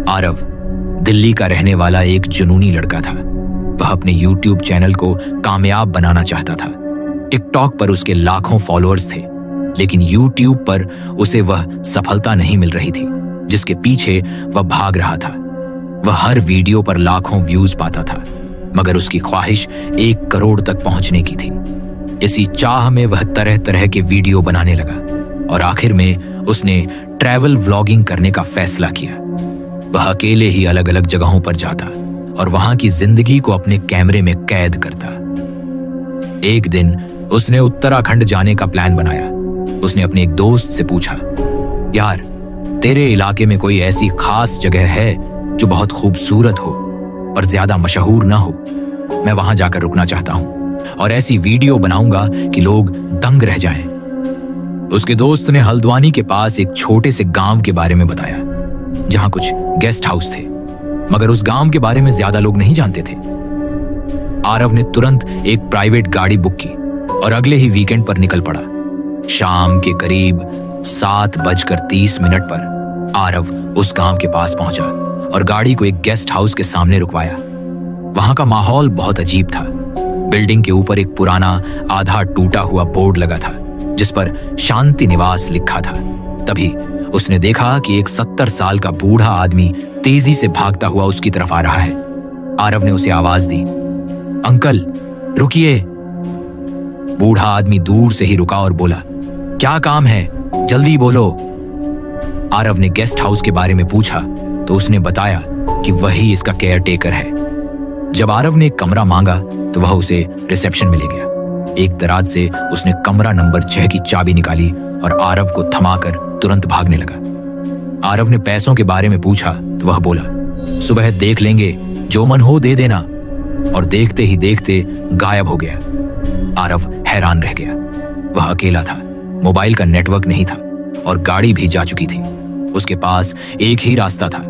आरव दिल्ली का रहने वाला एक जुनूनी लड़का था। वह अपने YouTube चैनल को कामयाब बनाना चाहता था। टिकटॉक पर उसके लाखों फॉलोअर्स थे, लेकिन YouTube पर उसे वह सफलता नहीं मिल रही थी जिसके पीछे वह भाग रहा था। वह हर वीडियो पर लाखों व्यूज पाता था, मगर उसकी ख्वाहिश 1 करोड़ तक पहुंचने की थी। इसी चाह में वह तरह तरह के वीडियो बनाने लगा और आखिर में उसने ट्रैवल व्लॉगिंग करने का फैसला किया। वह अकेले ही अलग अलग जगहों पर जाता और वहां की जिंदगी को अपने कैमरे में कैद करता। एक दिन उसने उत्तराखंड जाने का प्लान बनाया। उसने अपने एक दोस्त से पूछा, यार तेरे इलाके में कोई ऐसी खास जगह है जो बहुत खूबसूरत हो पर ज्यादा मशहूर ना हो? मैं वहां जाकर रुकना चाहता हूं और ऐसी वीडियो बनाऊंगा कि लोग दंग रह जाएं। उसके दोस्त ने हल्द्वानी के पास एक छोटे से गांव के बारे में बताया जहां कुछ गेस्ट हाउस थे, मगर उस गांव के बारे में ज्यादा लोग नहीं जानते थे। आरव ने तुरंत एक प्राइवेट गाड़ी बुक की और अगले ही वीकेंड पर निकल पड़ा। शाम के करीब 7:30 पर आरव उस गांव के पास पहुंचा और गाड़ी को एक गेस्ट हाउस के सामने रुकवाया। वहां का माहौल बहुत अजीब था। बिल्डिंग के ऊपर एक पुराना आधा टूटा हुआ बोर्ड लगा था जिस पर शांति निवास लिखा था। तभी उसने देखा कि एक 70 साल का बूढ़ा आदमी तेजी से भागता हुआ उसकी तरफ आ रहा है। आरव ने उसे आवाज दी, अंकल रुकिए। बूढ़ा आदमी दूर से ही रुका और बोला, क्या काम है, जल्दी बोलो। आरव ने गेस्ट हाउस के बारे में पूछा तो उसने बताया कि वही इसका केयर टेकर है। जब आरव ने एक कमरा मांगा तो वह उसे रिसेप्शन में ले गया। एक दराज से उसने कमरा नंबर 6 की चाबी निकाली और आरव को थमाकर तुरंत भागने लगा। आरव ने पैसों के बारे में पूछा तो वह बोला, सुबह देख लेंगे, जो मन हो दे देना। और देखते ही देखते गायब हो गया। आरव हैरान रह गया। वह अकेला था, मोबाइल का नेटवर्क नहीं था और गाड़ी भी जा चुकी थी। उसके पास एक ही रास्ता था,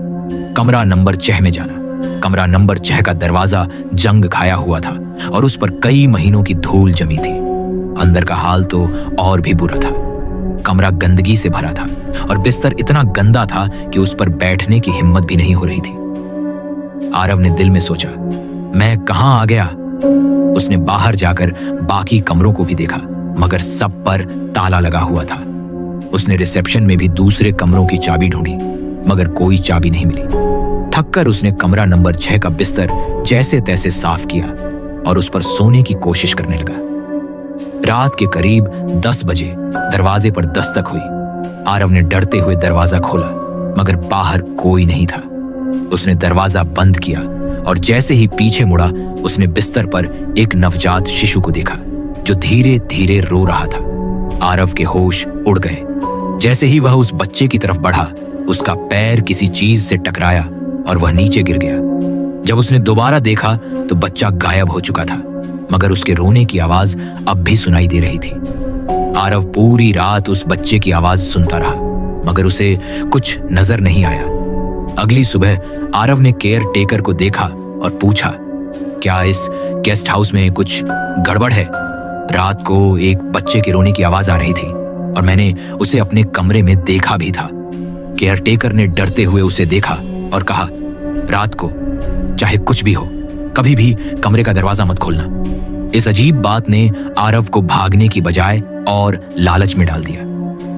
कमरा नंबर 6 में जाना। कमरा नंबर 6 का दरवाजा जंग खाया हुआ था और उस पर कई महीनों की धूल जमी थी। अंदर का हाल तो और भी बुरा था। कमरा गंदगी से भरा था और बिस्तर इतना गंदा था कि उस पर बैठने की हिम्मत भी नहीं हो रही थी। आरव ने दिल में सोचा, मैं कहां आ गया? उसने बाहर जाकर बाकी कमरों को भी देखा, मगर सब पर ताला लगा हुआ था। उसने रिसेप्शन में भी दूसरे कमरों की चाबी ढूंढी, मगर कोई चाबी नहीं मिली। थककर उसने कमरा नंबर 6 का बिस्तर जैसे तैसे साफ किया और उस पर सोने की कोशिश करने लगा। रात के करीब 10 बजे दरवाजे पर दस्तक हुई। आरव ने डरते हुए दरवाजा खोला, मगर बाहर कोई नहीं था। उसने दरवाजा बंद किया और जैसे ही पीछे मुड़ा, उसने बिस्तर पर एक नवजात शिशु को देखा जो धीरे धीरे रो रहा था। आरव के होश उड़ गए। जैसे ही वह उस बच्चे की तरफ बढ़ा, उसका पैर किसी चीज से टकराया और वह नीचे गिर गया। जब उसने दोबारा देखा तो बच्चा गायब हो चुका था, मगर उसके रोने की आवाज अब भी सुनाई दे रही थी। आरव पूरी रात उस बच्चे की आवाज सुनता रहा, मगर उसे कुछ नजर नहीं आया। अगली सुबह आरव ने केयर टेकर को देखा और पूछा, क्या इस गेस्ट हाउस में कुछ गड़बड़ है? रात को एक बच्चे के रोने की आवाज आ रही थी और मैंने उसे अपने कमरे में देखा भी था। केयर टेकर ने डरते हुए उसे देखा और कहा, रात को चाहे कुछ भी हो, कभी भी कमरे का दरवाजा मत खोलना। इस अजीब बात ने आरव को भागने की बजाय और लालच में डाल दिया।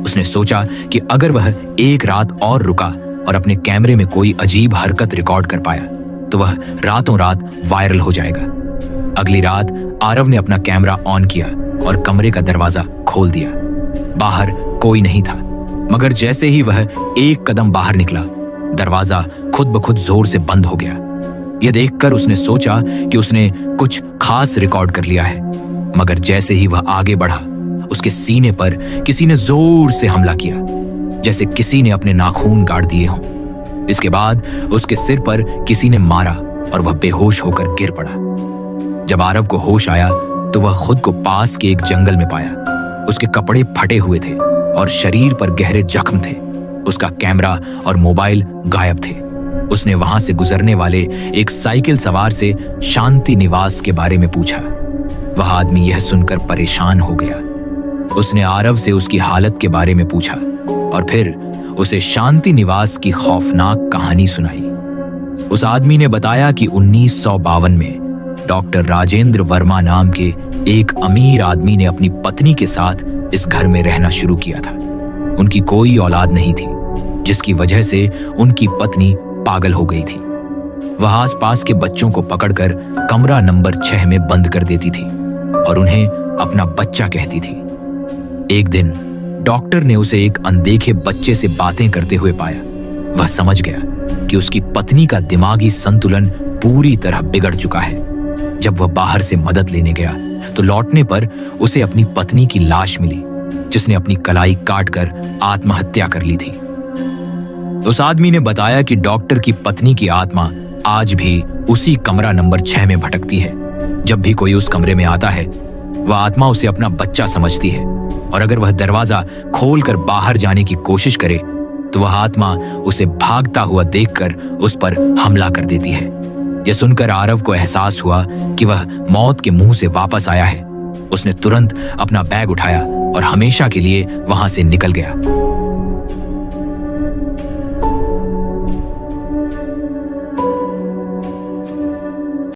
उसने सोचा कि अगर वह एक रात और रुका और अपने कैमरे में कोई अजीब हरकत रिकॉर्ड कर पाया तो वह रातों रात वायरल हो जाएगा। अगली रात आरव ने अपना कैमरा ऑन किया और कमरे का दरवाजा खोल दिया। बाहर कोई नहीं था, मगर जैसे ही वह एक कदम बाहर निकला, दरवाजा खुद ब खुद जोर से बंद हो गया। यह देखकर उसने सोचा कि उसने कुछ खास रिकॉर्ड कर लिया है, मगर जैसे ही वह आगे बढ़ा, उसके सीने पर किसी ने जोर से हमला किया, जैसे किसी ने अपने नाखून गाड़ दिए हों। इसके बाद उसके सिर पर किसी ने मारा और वह बेहोश होकर गिर पड़ा। जब आरव को होश आया तो वह खुद को पास के एक जंगल में पाया। उसके कपड़े फटे हुए थे और शरीर पर गहरे जख्म थे। उसका कैमरा और मोबाइल गायब थे। उसने वहां से गुजरने वाले एक साइकिल सवार से शांति निवास के बारे में पूछा। वह आदमी यह सुनकर परेशान हो गया। उसने आरव से उसकी हालत के बारे में पूछा और फिर उसे शांति निवास की खौफनाक कहानी सुनाई। उस आदमी ने बताया कि 1952 में डॉक्टर राजेंद्र वर्मा नाम के एक अमीर आदमी ने अपनी पत्नी के साथ इस घर में रहना शुरू किया था। उनकी कोई औलाद नहीं थी, जिसकी वजह से उनकी पत्नी पागल हो गई थी। वह आसपास के बच्चों को पकड़कर कमरा नंबर 6 में बंद कर देती थी और उन्हें अपना बच्चा कहती थी। एक दिन डॉक्टर ने उसे एक अनदेखे बच्चे से बातें करते हुए पाया। वह समझ गया कि उसकी पत्नी का दिमागी संतुलन पूरी तरह बिगड़ चुका है। जब वह बाहर से मदद लेने गया तो लौटने पर उसे अपनी पत्नी की लाश मिली, जिसने अपनी कलाई काटकर आत्महत्या कर ली थी। उस आदमी ने बताया कि डॉक्टर की पत्नी की आत्मा आज भी उसी कमरा नंबर 6 में भटकती है। जब भी कोई उस कमरे में आता है, वह आत्मा उसे अपना बच्चा समझती है और अगर वह दरवाजा खोलकर बाहर जाने की कोशिश करे तो वह आत्मा उसे भागता हुआ देखकर उस पर हमला कर देती है। यह सुनकर आरव को एहसास हुआ कि वह मौत के मुंह से वापस आया है। उसने तुरंत अपना बैग उठाया और हमेशा के लिए वहां से निकल गया।